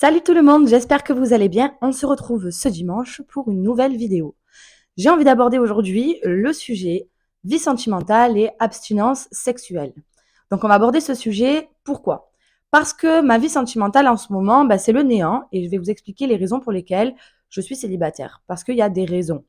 Salut tout le monde, j'espère que vous allez bien. On se retrouve ce dimanche pour une nouvelle vidéo. J'ai envie d'aborder aujourd'hui le sujet vie sentimentale et abstinence sexuelle. Donc on va aborder ce sujet, pourquoi? Parce que ma vie sentimentale en ce moment, c'est le néant et je vais vous expliquer les raisons pour lesquelles je suis célibataire. Parce qu'il y a des raisons.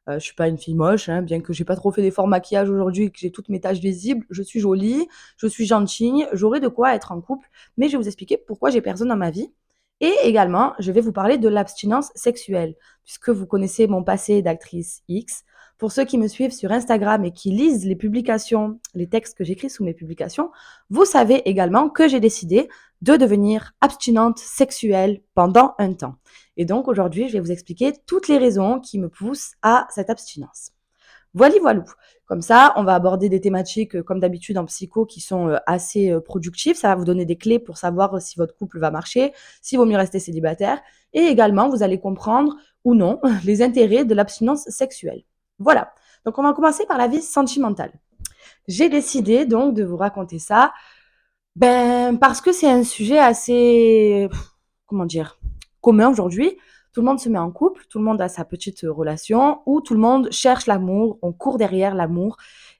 Je suis pas une fille moche, hein, bien que j'ai pas trop fait d'efforts maquillage aujourd'hui et que j'ai toutes mes taches visibles. Je suis jolie, je suis gentille, j'aurai de quoi être en couple, mais je vais vous expliquer pourquoi j'ai personne dans ma vie. Et également, je vais vous parler de l'abstinence sexuelle, puisque vous connaissez mon passé d'actrice X. Pour ceux qui me suivent sur Instagram et qui lisent les publications, les textes que j'écris sous mes publications, vous savez également que j'ai décidé de devenir abstinente sexuelle pendant un temps. Et donc aujourd'hui, je vais vous expliquer toutes les raisons qui me poussent à cette abstinence. Voilà, voilou. Comme ça, on va aborder des thématiques, comme d'habitude en psycho, qui sont assez productives. Ça va vous donner des clés pour savoir si votre couple va marcher, s'il vaut mieux rester célibataire. Et également, vous allez comprendre ou non les intérêts de l'abstinence sexuelle. Voilà. Donc, on va commencer par la vie sentimentale. J'ai décidé donc de vous raconter ça, parce que c'est un sujet assez, comment dire, commun aujourd'hui. Tout le monde se met en couple, tout le monde a sa petite relation, ou tout le monde cherche l'amour, on court derrière l'amour.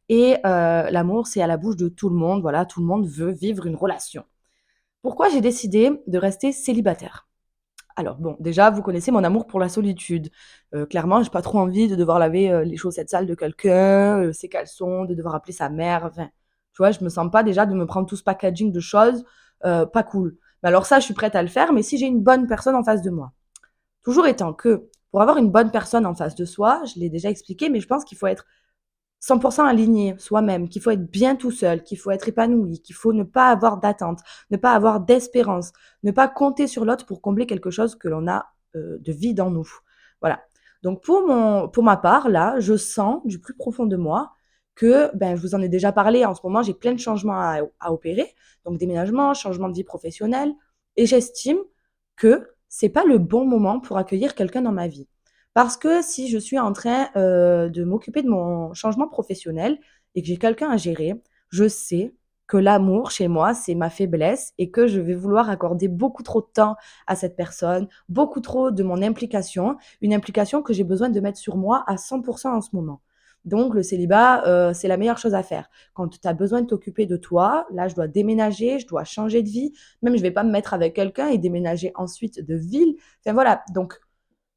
Et l'amour, c'est à la bouche de tout le monde. Voilà, tout le monde veut vivre une relation. Pourquoi j'ai décidé de rester célibataire? Alors bon, déjà, vous connaissez mon amour pour la solitude. Clairement, j'ai pas trop envie de devoir laver les chaussettes sales de quelqu'un, ses caleçons, de devoir appeler sa mère. Enfin, tu vois, je me sens pas déjà de me prendre tout ce packaging de choses pas cool. Mais alors ça, je suis prête à le faire, mais si j'ai une bonne personne en face de moi. Toujours étant que pour avoir une bonne personne en face de soi, je l'ai déjà expliqué, mais je pense qu'il faut être 100% aligné soi-même, qu'il faut être bien tout seul, qu'il faut être épanoui, qu'il faut ne pas avoir d'attente, ne pas avoir d'espérance, ne pas compter sur l'autre pour combler quelque chose que l'on a de vide en nous. Voilà. Donc pour ma part, là, je sens du plus profond de moi que, je vous en ai déjà parlé, en ce moment, j'ai plein de changements à opérer, donc déménagement, changement de vie professionnelle, et j'estime que c'est pas le bon moment pour accueillir quelqu'un dans ma vie. Parce que si je suis en train de m'occuper de mon changement professionnel et que j'ai quelqu'un à gérer, je sais que l'amour chez moi, c'est ma faiblesse et que je vais vouloir accorder beaucoup trop de temps à cette personne, beaucoup trop de mon implication, une implication que j'ai besoin de mettre sur moi à 100% en ce moment. Donc le célibat, c'est la meilleure chose à faire. Quand tu as besoin de t'occuper de toi, là, je dois déménager, je dois changer de vie, même je vais pas me mettre avec quelqu'un et déménager ensuite de ville. Enfin voilà, donc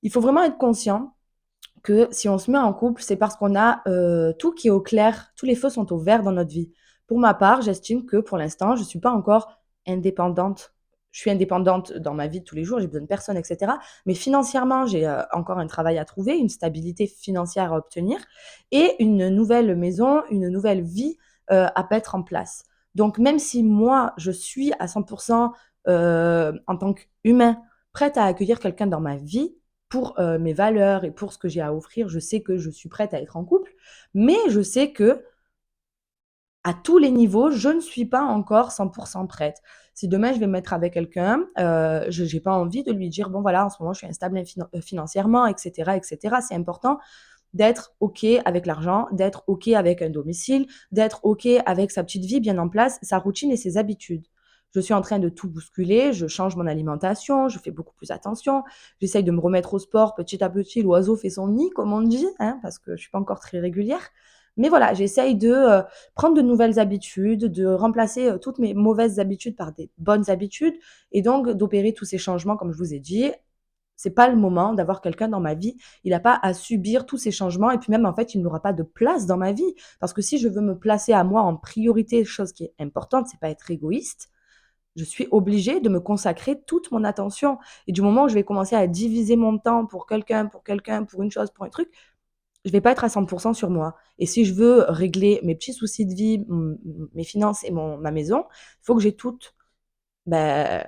il faut vraiment être conscient que si on se met en couple, c'est parce qu'on a tout qui est au clair, tous les feux sont au vert dans notre vie. Pour ma part, j'estime que pour l'instant, je ne suis pas encore indépendante. Je suis indépendante dans ma vie de tous les jours, j'ai besoin de personne, etc. Mais financièrement, j'ai encore un travail à trouver, une stabilité financière à obtenir et une nouvelle maison, une nouvelle vie à mettre en place. Donc, même si moi, je suis à 100% en tant qu'humain prête à accueillir quelqu'un dans ma vie, pour mes valeurs et pour ce que j'ai à offrir, je sais que je suis prête à être en couple, mais je sais que à tous les niveaux, je ne suis pas encore 100% prête. Si demain je vais me mettre avec quelqu'un, je n'ai pas envie de lui dire bon voilà, en ce moment je suis instable financièrement, etc., etc. C'est important d'être OK avec l'argent, d'être OK avec un domicile, d'être OK avec sa petite vie bien en place, sa routine et ses habitudes. Je suis en train de tout bousculer, je change mon alimentation, je fais beaucoup plus attention, j'essaye de me remettre au sport petit à petit, l'oiseau fait son nid, comme on dit, hein, parce que je ne suis pas encore très régulière. Mais voilà, j'essaye de prendre de nouvelles habitudes, de remplacer toutes mes mauvaises habitudes par des bonnes habitudes, et donc d'opérer tous ces changements, comme je vous ai dit. C'est pas le moment d'avoir quelqu'un dans ma vie. Il n'a pas à subir tous ces changements et puis même en fait, il n'aura pas de place dans ma vie. Parce que si je veux me placer à moi en priorité, chose qui est importante, c'est pas être égoïste, je suis obligée de me consacrer toute mon attention. Et du moment où je vais commencer à diviser mon temps pour quelqu'un, pour une chose, pour un truc, je vais pas être à 100% sur moi. Et si je veux régler mes petits soucis de vie, mes finances et ma maison, il faut que j'ai ben,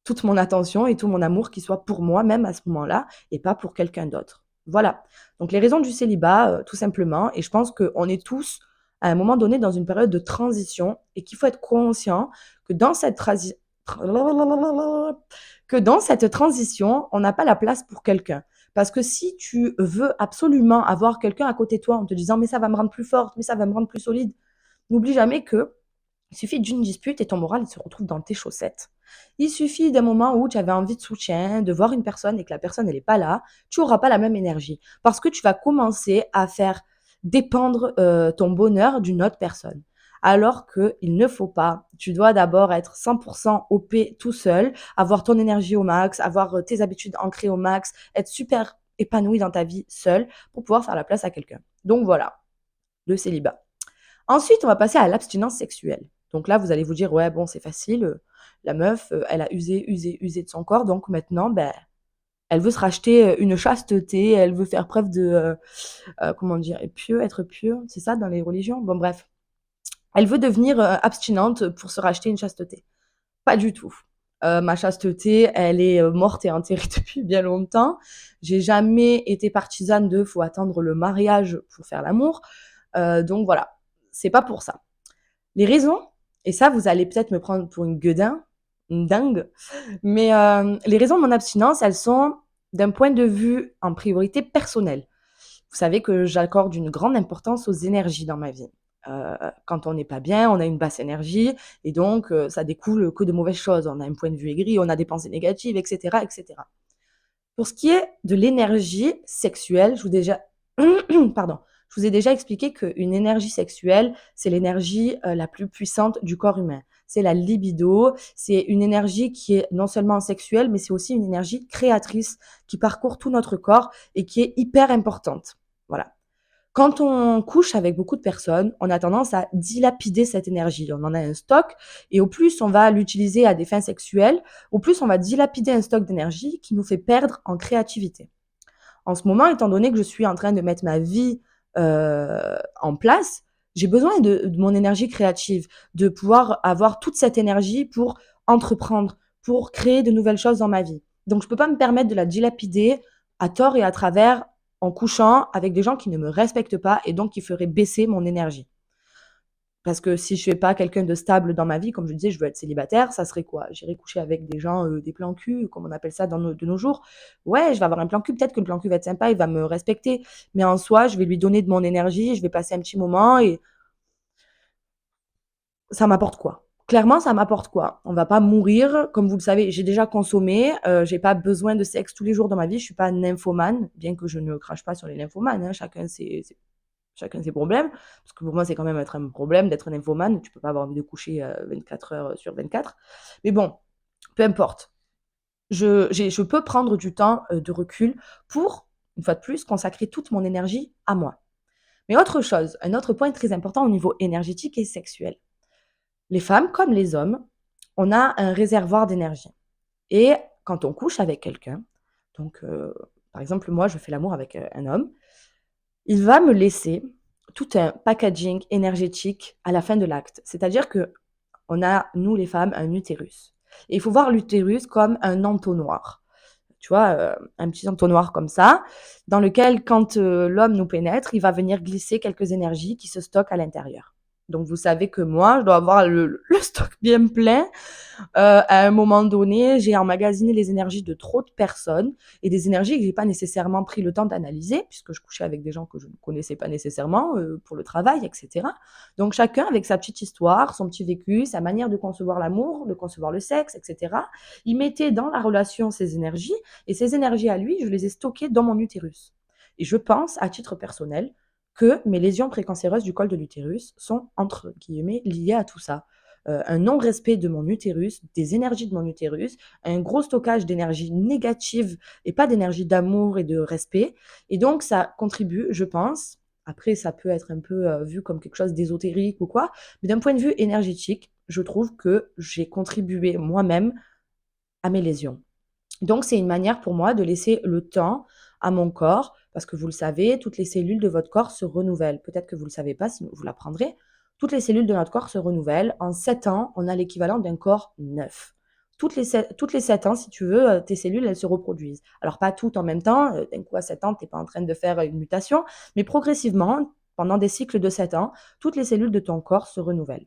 toute mon attention et tout mon amour qui soit pour moi, même à ce moment-là, et pas pour quelqu'un d'autre. Voilà. Donc les raisons du célibat, tout simplement, et je pense qu'on est tous à un moment donné dans une période de transition et qu'il faut être conscient que que dans cette transition, on n'a pas la place pour quelqu'un. Parce que si tu veux absolument avoir quelqu'un à côté de toi en te disant mais ça va me rendre plus forte, mais ça va me rendre plus solide, n'oublie jamais que Il suffit d'une dispute et ton moral, il se retrouve dans tes chaussettes. Il suffit d'un moment où tu avais envie de soutien, de voir une personne et que la personne, elle est pas là, tu auras pas la même énergie. Parce que tu vas commencer à faire dépendre ton bonheur d'une autre personne. Alors qu'il ne faut pas. Tu dois d'abord être 100% OP tout seul, avoir ton énergie au max, avoir tes habitudes ancrées au max, être super épanoui dans ta vie seul pour pouvoir faire la place à quelqu'un. Donc voilà, le célibat. Ensuite, on va passer à l'abstinence sexuelle. Donc là, vous allez vous dire, ouais, bon, c'est facile. La meuf, elle a usé, usé, usé de son corps. Donc maintenant, ben, elle veut se racheter une chasteté. Elle veut faire preuve de, comment dire, pieux, être pieux. C'est ça dans les religions. Bon, bref. Elle veut devenir abstinente pour se racheter une chasteté. Pas du tout. Ma chasteté, elle est morte et enterrée depuis bien longtemps. J'ai jamais été partisane de faut attendre le mariage pour faire l'amour. Donc voilà, c'est pas pour ça. Les raisons, et ça, vous allez peut-être me prendre pour une gueudin, une dingue, mais les raisons de mon abstinence, elles sont d'un point de vue en priorité personnel. Vous savez que j'accorde une grande importance aux énergies dans ma vie. Quand on n'est pas bien, on a une basse énergie et donc ça découle que de mauvaises choses. On a un point de vue aigri, on a des pensées négatives, etc., etc. Pour ce qui est de l'énergie sexuelle, je vous déjà pardon, je vous ai déjà expliqué qu'une énergie sexuelle, c'est l'énergie la plus puissante du corps humain. C'est la libido, c'est une énergie qui est non seulement sexuelle, mais c'est aussi une énergie créatrice qui parcourt tout notre corps et qui est hyper importante. Voilà. Quand on couche avec beaucoup de personnes, on a tendance à dilapider cette énergie. On en a un stock et au plus on va l'utiliser à des fins sexuelles, au plus on va dilapider un stock d'énergie qui nous fait perdre en créativité. En ce moment, étant donné que je suis en train de mettre ma vie en place, j'ai besoin de mon énergie créative, de pouvoir avoir toute cette énergie pour entreprendre, pour créer de nouvelles choses dans ma vie. Donc, je ne peux pas me permettre de la dilapider à tort et à travers en couchant avec des gens qui ne me respectent pas et donc qui feraient baisser mon énergie. Parce que si je fais pas quelqu'un de stable dans ma vie, comme je disais, je veux être célibataire, ça serait quoi? J'irai coucher avec des gens, des plans cul, comme on appelle ça de nos jours. Ouais, je vais avoir un plan cul, peut-être que le plan cul va être sympa, il va me respecter, mais en soi, je vais lui donner de mon énergie, je vais passer un petit moment et ça m'apporte quoi? Clairement, ça m'apporte quoi? On va pas mourir, comme vous le savez, j'ai déjà consommé, j'ai pas besoin de sexe tous les jours dans ma vie, je suis pas nymphomane, bien que je ne crache pas sur les nymphomanes, hein, chacun ses problèmes. Parce que pour moi, c'est quand même être un problème d'être nymphomane. Tu peux pas avoir envie de coucher 24 heures sur 24. Mais bon, peu importe. Je peux prendre du temps de recul pour, une fois de plus, consacrer toute mon énergie à moi. Mais autre chose, un autre point très important au niveau énergétique et sexuel. Les femmes, comme les hommes, on a un réservoir d'énergie. Et quand on couche avec quelqu'un, donc par exemple, moi, je fais l'amour avec un homme, il va me laisser tout un packaging énergétique à la fin de l'acte. C'est-à-dire que on a, nous les femmes, un utérus. Et il faut voir l'utérus comme un entonnoir. Tu vois, un petit entonnoir comme ça, dans lequel, quand l'homme nous pénètre, il va venir glisser quelques énergies qui se stockent à l'intérieur. Donc vous savez que moi, je dois avoir le stock bien plein à un moment donné, j'ai emmagasiné les énergies de trop de personnes et des énergies que j'ai pas nécessairement pris le temps d'analyser, puisque je couchais avec des gens que je ne connaissais pas nécessairement pour le travail, etc. Donc chacun avec sa petite histoire, son petit vécu, sa manière de concevoir l'amour, de concevoir le sexe, etc. Il mettait dans la relation ses énergies et ces énergies à lui, je les ai stockées dans mon utérus. Et je pense, à titre personnel, que mes lésions précancéreuses du col de l'utérus sont, entre guillemets, liées à tout ça. Un non-respect de mon utérus, des énergies de mon utérus, un gros stockage d'énergie négative et pas d'énergie d'amour et de respect. Et donc, ça contribue, je pense, après, ça peut être un peu vu comme quelque chose d'ésotérique ou quoi, mais d'un point de vue énergétique, je trouve que j'ai contribué moi-même à mes lésions. Donc, c'est une manière pour moi de laisser le temps à mon corps, parce que vous le savez, toutes les cellules de votre corps se renouvellent. Peut-être que vous ne le savez pas, sinon vous l'apprendrez. Toutes les cellules de notre corps se renouvellent. En 7 ans, on a l'équivalent d'un corps neuf. Toutes les 7 ans, si tu veux, tes cellules, elles se reproduisent. Alors, pas toutes en même temps. D'un coup, à 7 ans, tu n'es pas en train de faire une mutation, mais progressivement, pendant des cycles de 7 ans, toutes les cellules de ton corps se renouvellent.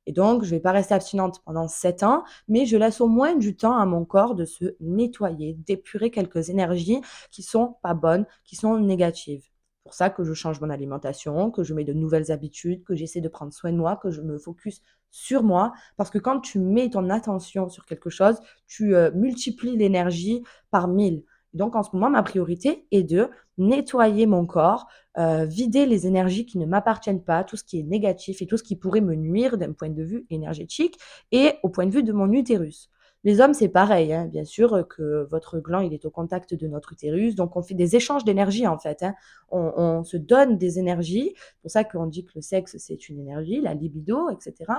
Et donc, je ne vais pas rester abstinente pendant 7 ans, mais je laisse au moins du temps à mon corps de se nettoyer, d'épurer quelques énergies qui sont pas bonnes, qui sont négatives. Pour ça que je change mon alimentation, que je mets de nouvelles habitudes, que j'essaie de prendre soin de moi, que je me focus sur moi. Parce que quand tu mets ton attention sur quelque chose, tu multiplies l'énergie par 1000. Donc en ce moment, ma priorité est de nettoyer mon corps, vider les énergies qui ne m'appartiennent pas, tout ce qui est négatif et tout ce qui pourrait me nuire d'un point de vue énergétique et au point de vue de mon utérus. Les hommes, c'est pareil, hein, bien sûr que votre gland, il est au contact de notre utérus, donc on fait des échanges d'énergie en fait, hein. On se donne des énergies, c'est pour ça qu'on dit que le sexe, c'est une énergie, la libido, etc.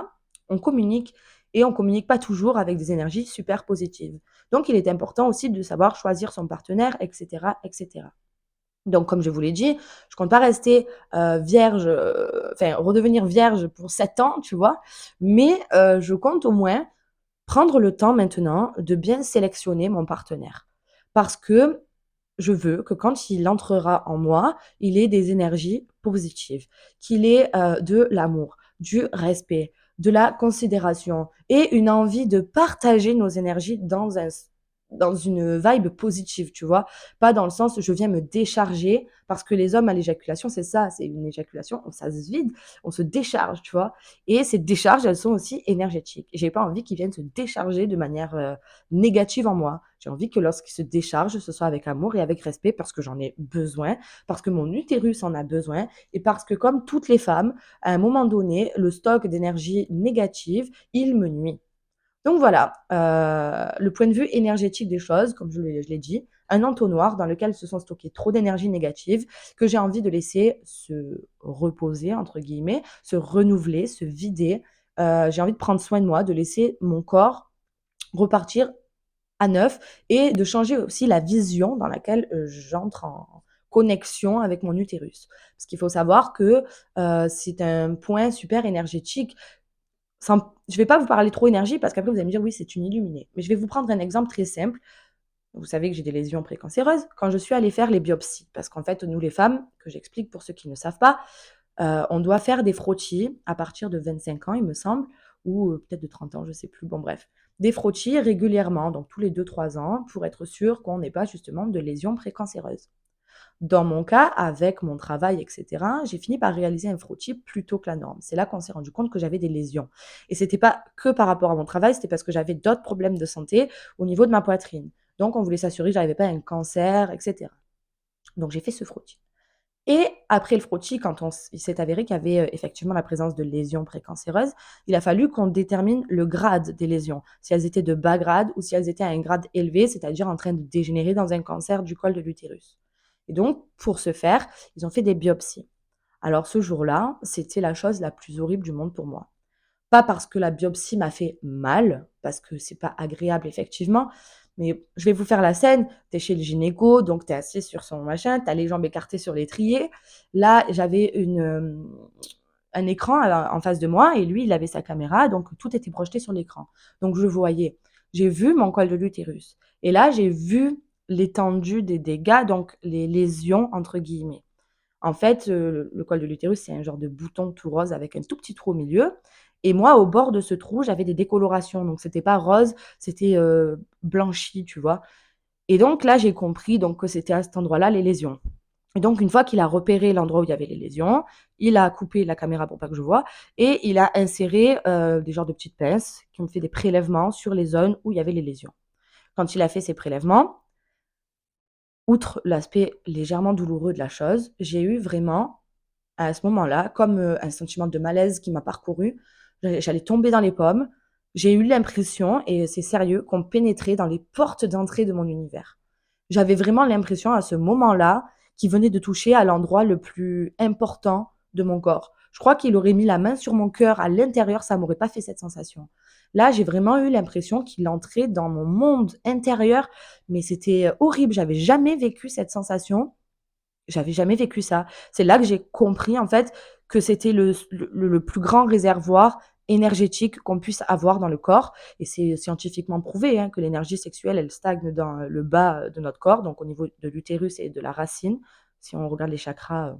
On communique et on communique pas toujours avec des énergies super positives. Donc il est important aussi de savoir choisir son partenaire, etc., etc. Donc, comme je vous l'ai dit, je compte pas rester vierge, enfin redevenir vierge pour 7 ans, tu vois. Mais je compte au moins prendre le temps maintenant de bien sélectionner mon partenaire. Parce que je veux que quand il entrera en moi, il ait des énergies positives, qu'il ait de l'amour, du respect, de la considération et une envie de partager nos énergies dans une vibe positive, tu vois. Pas dans le sens je viens me décharger, parce que les hommes à l'éjaculation, c'est ça, c'est une éjaculation, ça se vide, on se décharge, tu vois. Et ces décharges, elles sont aussi énergétiques. J'ai pas envie qu'ils viennent se décharger de manière négative en moi. J'ai envie que lorsqu'ils se déchargent, ce soit avec amour et avec respect, parce que j'en ai besoin, parce que mon utérus en a besoin, et parce que comme toutes les femmes, à un moment donné, le stock d'énergie négative, il me nuit. Donc voilà, le point de vue énergétique des choses, comme je l'ai dit, un entonnoir dans lequel se sont stockées trop d'énergie négative que j'ai envie de laisser se «reposer» entre guillemets, se renouveler, se vider. J'ai envie de prendre soin de moi, de laisser mon corps repartir à neuf et de changer aussi la vision dans laquelle, j'entre en connexion avec mon utérus. Parce qu'il faut savoir que, c'est un point super énergétique. Sans Je vais pas vous parler trop énergie parce qu'après vous allez me dire: «Oui, c'est une illuminée». Mais je vais vous prendre un exemple très simple. Vous savez que j'ai des lésions précancéreuses. Quand je suis allée faire les biopsies, parce qu'en fait, nous les femmes, que j'explique pour ceux qui ne savent pas, on doit faire des frottis à partir de 25 ans, il me semble, ou peut-être de 30 ans, je sais plus. Bon bref, des frottis régulièrement, donc tous les 2-3 ans, pour être sûr qu'on n'ait pas justement de lésions précancéreuses. Dans mon cas, avec mon travail, etc., j'ai fini par réaliser un frottis plus tôt que la norme. C'est là qu'on s'est rendu compte que j'avais des lésions. Et c'était pas que par rapport à mon travail, c'était parce que j'avais d'autres problèmes de santé au niveau de ma poitrine. Donc, on voulait s'assurer que j'arrivais pas à un cancer, etc. Donc, j'ai fait ce frottis. Et après le frottis, quand il s'est avéré qu'il y avait effectivement la présence de lésions précancéreuses, il a fallu qu'on détermine le grade des lésions, si elles étaient de bas grade ou si elles étaient à un grade élevé, c'est-à-dire en train de dégénérer dans un cancer du col de l'utérus. Et donc, pour ce faire, ils ont fait des biopsies. Alors ce jour-là, c'était la chose la plus horrible du monde pour moi. Pas parce que la biopsie m'a fait mal, parce que c'est pas agréable effectivement, mais je vais vous faire la scène. Tu es chez le gynéco, donc tu es assis sur son machin, tu as les jambes écartées sur l'étrier. Là, j'avais un écran en face de moi et lui, il avait sa caméra, donc tout était projeté sur l'écran. Donc je voyais. J'ai vu mon col de l'utérus. Et là, j'ai vu l'étendue des dégâts, donc les lésions entre guillemets. En fait, le col de l'utérus, c'est un genre de bouton tout rose avec un tout petit trou au milieu et moi, au bord de ce trou, j'avais des décolorations. Donc c'était pas rose, c'était, blanchi, tu vois? Et donc là, j'ai compris donc que c'était à cet endroit-là les lésions. Et donc une fois qu'il a repéré l'endroit où il y avait les lésions, il a coupé la caméra pour pas que je voie et il a inséré, des genres de petites pinces qui ont fait des prélèvements sur les zones où il y avait les lésions. Quand il a fait ces prélèvements, outre l'aspect légèrement douloureux de la chose, j'ai eu vraiment, à ce moment-là, comme, un sentiment de malaise qui m'a parcouru. J'allais tomber dans les pommes. J'ai eu l'impression, et c'est sérieux, qu'on pénétrait dans les portes d'entrée de mon univers. J'avais vraiment l'impression à ce moment-là qu'il venait de toucher à l'endroit le plus important de mon corps. Je crois qu'il aurait mis la main sur mon cœur à l'intérieur, ça m'aurait pas fait cette sensation. Là, j'ai vraiment eu l'impression qu'il entrait dans mon monde intérieur, mais c'était horrible. J'avais jamais vécu cette sensation. J'avais jamais vécu ça. C'est là que j'ai compris, en fait, que c'était le plus grand réservoir énergétique qu'on puisse avoir dans le corps. Et c'est scientifiquement prouvé, hein, que l'énergie sexuelle, elle stagne dans le bas de notre corps, donc au niveau de l'utérus et de la racine. Si on regarde les chakras,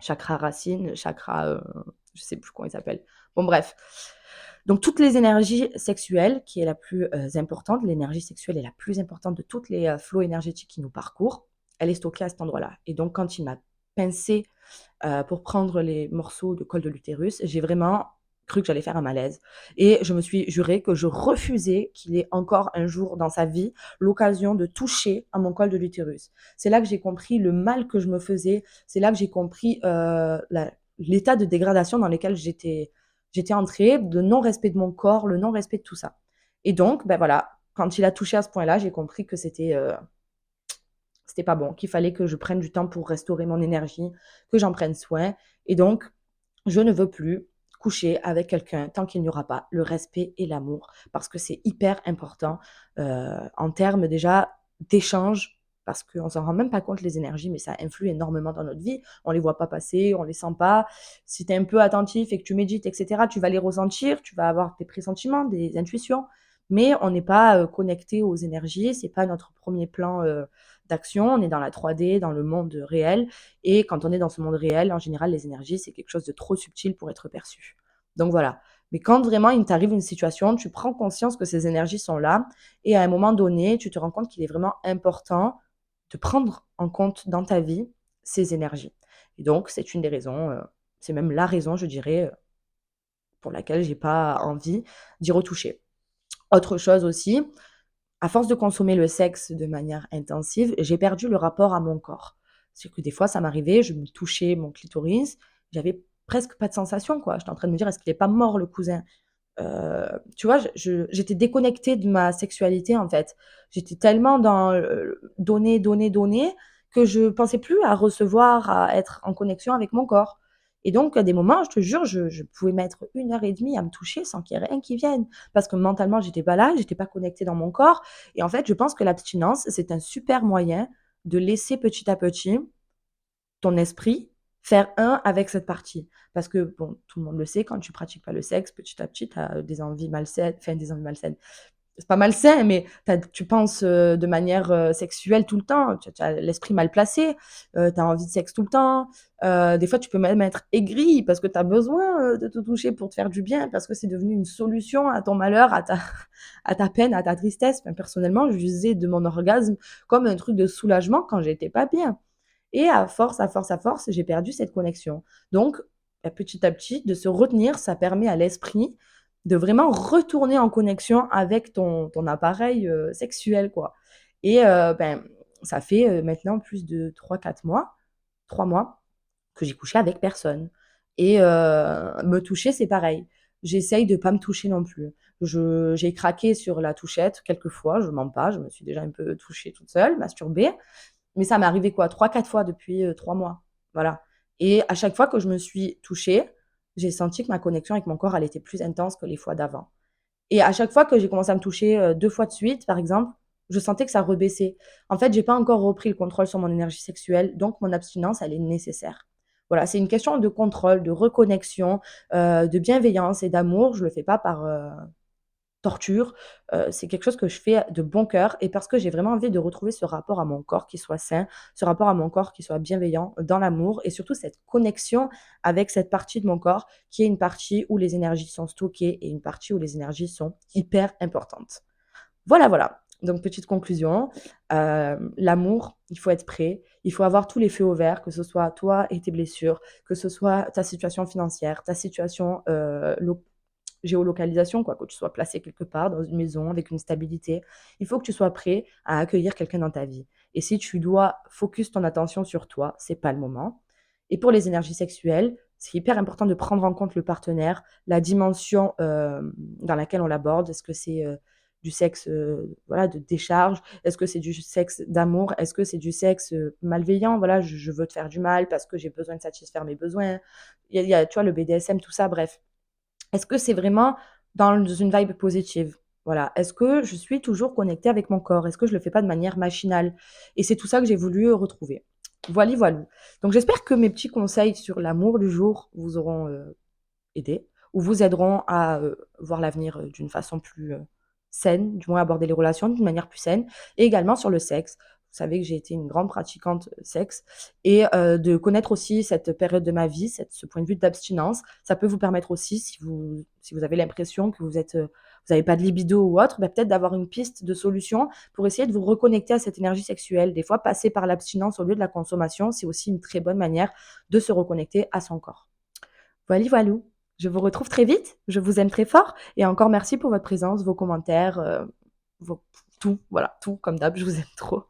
chakra racine, chakra, je sais plus comment ils s'appellent. Bon, bref. Donc, toutes les énergies sexuelles, qui est la plus importante, l'énergie sexuelle est la plus importante de toutes les flots énergétiques qui nous parcourent, elle est stockée à cet endroit-là. Et donc, quand il m'a pincé pour prendre les morceaux de col de l'utérus, j'ai vraiment cru que j'allais faire un malaise et je me suis juré que je refusais qu'il ait encore un jour dans sa vie l'occasion de toucher à mon col de l'utérus. C'est là que j'ai compris le mal que je me faisais, c'est là que j'ai compris, l'état de dégradation dans lequel j'étais entrée, le non-respect de mon corps, le non-respect de tout ça et donc, ben voilà, quand il a touché à ce point-là, j'ai compris que c'était pas bon, qu'il fallait que je prenne du temps pour restaurer mon énergie, que j'en prenne soin. Et donc, je ne veux plus coucher avec quelqu'un tant qu'il n'y aura pas le respect et l'amour, parce que c'est hyper important en termes déjà d'échange, parce qu'on s'en rend même pas compte les énergies, mais ça influe énormément dans notre vie. On les voit pas passer, on les sent pas. Si tu es un peu attentif et que tu médites, etc., tu vas les ressentir, tu vas avoir des pressentiments, des intuitions, mais on n'est pas connecté aux énergies, c'est pas notre premier plan d'action, on est dans la 3D, dans le monde réel, et quand on est dans ce monde réel, en général, les énergies, c'est quelque chose de trop subtil pour être perçu. Donc voilà. Mais quand vraiment il t'arrive une situation, tu prends conscience que ces énergies sont là, et à un moment donné, tu te rends compte qu'il est vraiment important de prendre en compte dans ta vie ces énergies. Et donc, c'est une des raisons, c'est même la raison, je dirais, pour laquelle j'ai pas envie d'y retoucher. Autre chose aussi, à force de consommer le sexe de manière intensive, j'ai perdu le rapport à mon corps. C'est que des fois, ça m'arrivait, je me touchais mon clitoris, j'avais presque pas de sensation, quoi. J'étais en train de me dire: «Est-ce qu'il est pas mort le cousin?» Tu vois? J'étais déconnectée de ma sexualité, en fait. J'étais tellement dans, donner, donner, donner, que je pensais plus à recevoir, à être en connexion avec mon corps et donc à des moments, je te jure, je pouvais mettre 1 heure et demie à me toucher sans qu'il y ait rien qui vienne. Parce que mentalement, j'étais pas là, j'étais pas connectée dans mon corps et en fait, je pense que l'abstinence, c'est un super moyen de laisser petit à petit ton esprit faire un avec cette partie. Parce que, bon, tout le monde le sait, quand tu pratiques pas le sexe, petit à petit, tu as des envies malsaines, enfin des envies malsaines. C'est pas malsain, mais tu penses de manière sexuelle tout le temps, tu as l'esprit mal placé, tu as envie de sexe tout le temps. Des fois, tu peux même être aigri parce que tu as besoin de te toucher pour te faire du bien, parce que c'est devenu une solution à ton malheur, à ta peine, à ta tristesse. Enfin, personnellement, j'usais de mon orgasme comme un truc de soulagement quand j'étais pas bien. Et à force, à force, à force, j'ai perdu cette connexion. Donc, petit à petit, de se retenir, ça permet à l'esprit de vraiment retourner en connexion avec ton appareil sexuel, quoi. Et ben, ça fait maintenant plus de 3 4 mois, 3 mois, que j'ai couché avec personne. Et me toucher, c'est pareil. J'essaye de pas me toucher non plus. J'ai craqué sur la touchette quelques fois, je mens pas, je me suis déjà un peu touchée toute seule, masturbée. Mais ça m'est arrivé quoi 3 4 fois depuis 3 mois. Voilà. Et à chaque fois que je me suis touchée, j'ai senti que ma connexion avec mon corps, elle était plus intense que les fois d'avant. Et à chaque fois que j'ai commencé à me toucher 2 fois de suite, par exemple, je sentais que ça rebaissait. En fait, j'ai pas encore repris le contrôle sur mon énergie sexuelle, donc mon abstinence, elle est nécessaire. Voilà, c'est une question de contrôle, de reconnexion, de bienveillance et d'amour. Je le fais pas par torture. C'est quelque chose que je fais de bon cœur et parce que j'ai vraiment envie de retrouver ce rapport à mon corps qui soit sain, ce rapport à mon corps qui soit bienveillant, dans l'amour et surtout cette connexion avec cette partie de mon corps qui est une partie où les énergies sont stockées et une partie où les énergies sont hyper importantes. Voilà, voilà. Donc petite conclusion, l'amour, il faut être prêt, il faut avoir tous les feux au vert, que ce soit toi et tes blessures, que ce soit ta situation financière, ta situation, géolocalisation, quoi, que tu sois placé quelque part dans une maison avec une stabilité. Il faut que tu sois prêt à accueillir quelqu'un dans ta vie. Et si tu dois focus ton attention sur toi, c'est pas le moment. Et pour les énergies sexuelles, c'est hyper important de prendre en compte le partenaire, la dimension dans laquelle on l'aborde. Est-ce que c'est du sexe voilà, de décharge? Est-ce que c'est du sexe d'amour? Est-ce que c'est du sexe malveillant? Voilà, je veux te faire du mal parce que j'ai besoin de satisfaire mes besoins. Il y a, tu vois, le BDSM, tout ça, bref. Est-ce que c'est vraiment dans une vibe positive? Voilà. Est-ce que je suis toujours connectée avec mon corps? Est-ce que je le fais pas de manière machinale? Et c'est tout ça que j'ai voulu retrouver. Voilà, voilou. Donc j'espère que mes petits conseils sur l'amour du jour vous auront aidé ou vous aideront à voir l'avenir d'une façon plus saine, du moins aborder les relations d'une manière plus saine, et également sur le sexe. Vous savez que j'ai été une grande pratiquante sexe et de connaître aussi cette période de ma vie, ce point de vue d'abstinence, ça peut vous permettre aussi, si vous avez l'impression que vous êtes vous n'avez pas de libido ou autre, peut-être d'avoir une piste de solution pour essayer de vous reconnecter à cette énergie sexuelle. Des fois, passer par l'abstinence au lieu de la consommation, c'est aussi une très bonne manière de se reconnecter à son corps. Voilà, voilou. Je vous retrouve très vite. Je vous aime très fort. Et encore merci pour votre présence, vos commentaires, tout. Voilà, tout comme d'hab. Je vous aime trop.